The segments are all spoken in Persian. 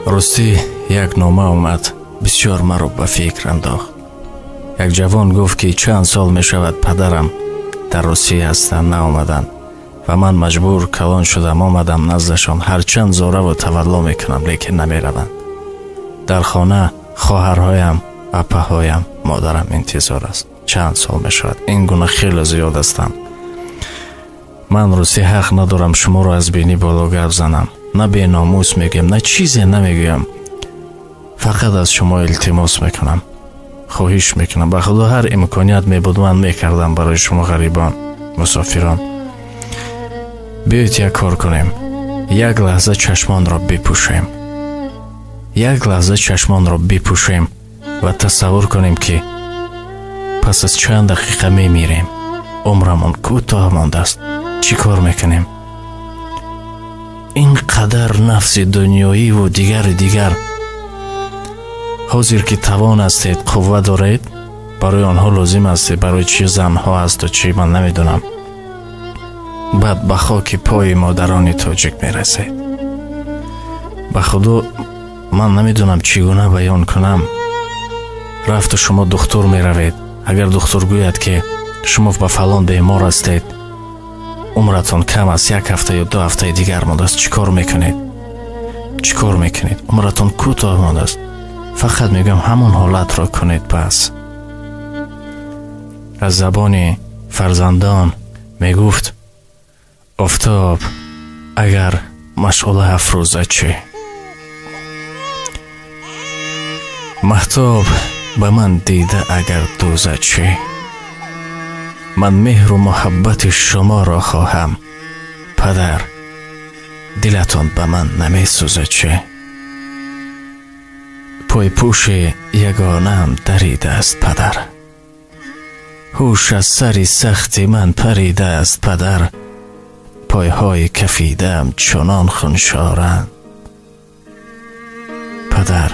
راستی یک نامه آمد، بسیار مرا به فکر انداخت. یک جوان گفت که چند سال می شود پدرم در روسیه هستند نآمدند و من مجبور کلان شدم آمدم نزدشان. هرچند زاره و تولا میکنم لیکن نمی روند. در خانه خواهرهایم، اپهایم، مادرم انتظار است. چند سال می شود. این گونه خیلی زیاد هستند. من روسی حق ندارم شما را از بینی بالا گپ زنم. نه بی ناموس میگم، نه چیزی نمیگم. فقط از شما التماس میکنم، خواهش میکنم. به خدا هر امکانیت میبود من میکردم برای شما غریبان، مسافران. بیایید یک کار کنیم. یک لحظه چشمان را بپوشیم. یک لحظه چشمان را بپوشیم و تصور کنیم که پس از چند دقیقه میمیریم. عمرمون کوتاه مانده است. چی کار میکنیم؟ اینقدر نفس دنیایی و دیگر حاضر که توان هستید، قوه دارید، برای آنها لازم است. برای چی زنها است و چی من نمیدونم. بعد به خاک پای مادران تاجیک میرسید. به خدا من نمیدونم چگونه بیان کنم. رفت شما دکتر میروید. اگر دکتر گوید که شما به فلان بیمار هستید، عمرتون کم است، 1 هفته یا 2 هفته دیگر مانده است، چیکار میکنید؟ عمرتون کوتاه مانده است. فقط میگم همون حالت را کنید. پس از زبان فرزندان میگفت آفتاب اگر مشعله افروزه چی؟ مهتاب به من دیده اگر دوزه چی؟ من مهر و محبت شما را خواهم. پدر دلتون به من نمی سوزه چی؟ پای پوش یگانه هم دریده است پدر. هوش از سری سختی من پریده است پدر. پایهای کفیده هم چنان خونشارند. پدر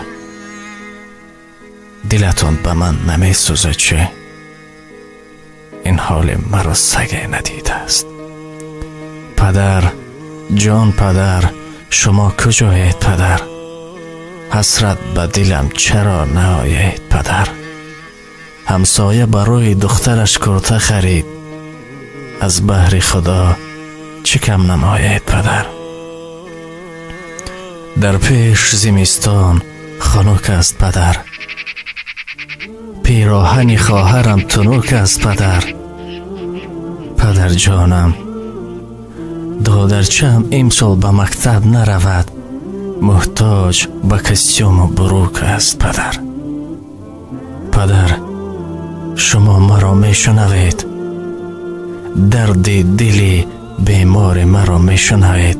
دلتون به من نمی سوزه چی؟ این حال مرا سگه ندیده است. پدر جان، پدر شما کجایید پدر؟ حسرت به دلم چرا نآید پدر؟ همسایه برای دخترش کرته خرید، از بهر خدا چه کم نماید پدر؟ در پیش زمستان خنک است پدر. پیراهن خواهرم تنک است پدر. پدر جانم دادرچم امسال به مکتب نرود، محتاج به کستیوم و بروک است پدر. پدر شما مرا میشنوید؟ درد دل بیمار مرا میشنوید؟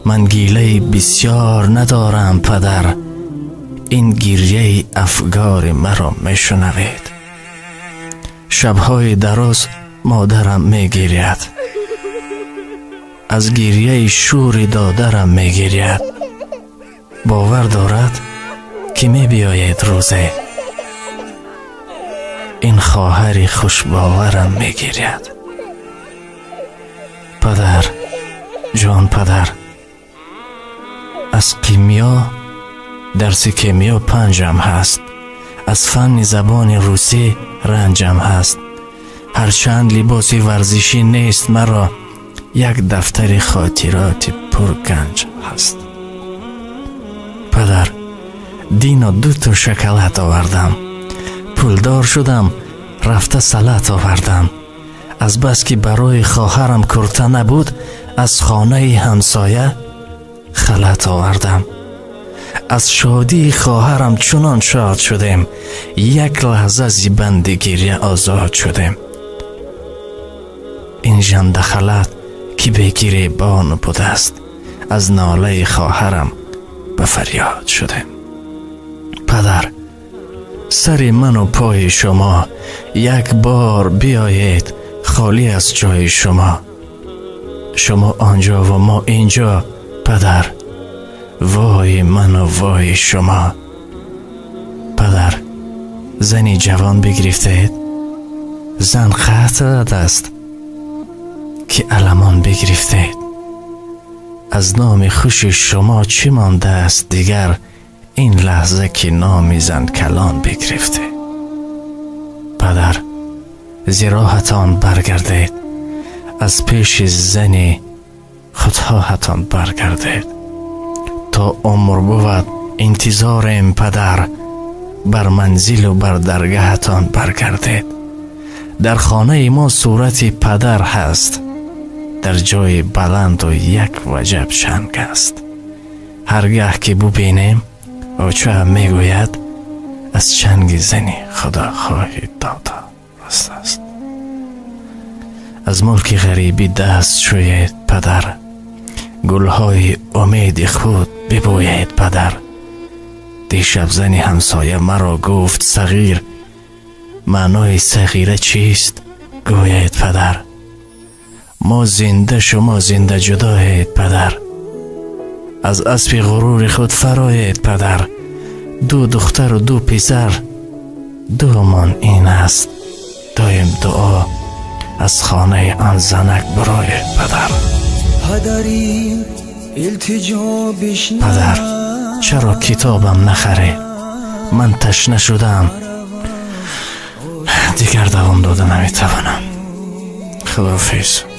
من گیله بسیار ندارم پدر. این گریه افگار مرا میشنوید؟ شبهای دراز مادرم میگرید، از گریه شور دادرم میگرید. باور دارد که میبیاید روزه، این خواهر خوش باورم میگرید. پدر جان، پدر از کیمیا، درس کیمیا 5 هست. از فن زبان روسی رنجم هست. هرچند لباس ورزشی نیست مرا، یک دفتر خاطرات پرگنج هست. پدر دینا 2 تا شکلات آوردم، پولدار شدم، رفته سلات آوردم. از بس که برای خواهرم کرته نبود، از خانه همسایه خلات آوردم. از شادی خواهرم چنان شاد شدیم، یک لحظه زیبند گریه آزاد شدیم. این ژنده خلات که بگیری بان بوده است، از ناله خواهرم به فریاد شدیم. پدر سر من و پای شما یک بار بیایید، خالی از جای شما. شما آنجا و ما اینجا پدر. وای من و وای شما. پدر زنی جوان بگرفتید، زن قطع است که علمان بگرفتید. از نام خوش شما چی مانده است دیگر، این لحظه که نامی زن کلان بگرفته. پدر زراحتان برگردید، از پیش زن خودخواهتان برگردید. تا عمر بود انتظارم پدر، بر منزل و بر درگاهتان برگردید. در خانه ما صورت پدر هست، در جای بلند و یک وجب شنگ است. هرگاه که ببینیم او چه میگوید، از چنگ زنی خدا خواهی دادا راست است. از ملک غریبی دست شوید پدر، گلهای امید خود ببوید پدر. دیشب زنی همسایه مرا گفت صغیر، معنای صغیره چیست گوید پدر. ما زنده شما زنده جدایید پدر، از اسب غرور خود فراید پدر. دو دختر و دو پسر، دومان این است دایم دعا از خانه آن زنک براید پدر. پدر چرا کتابم نخری؟ من تشنه شدم، دیگر دوام داده نمیتوانم. خداحافظ.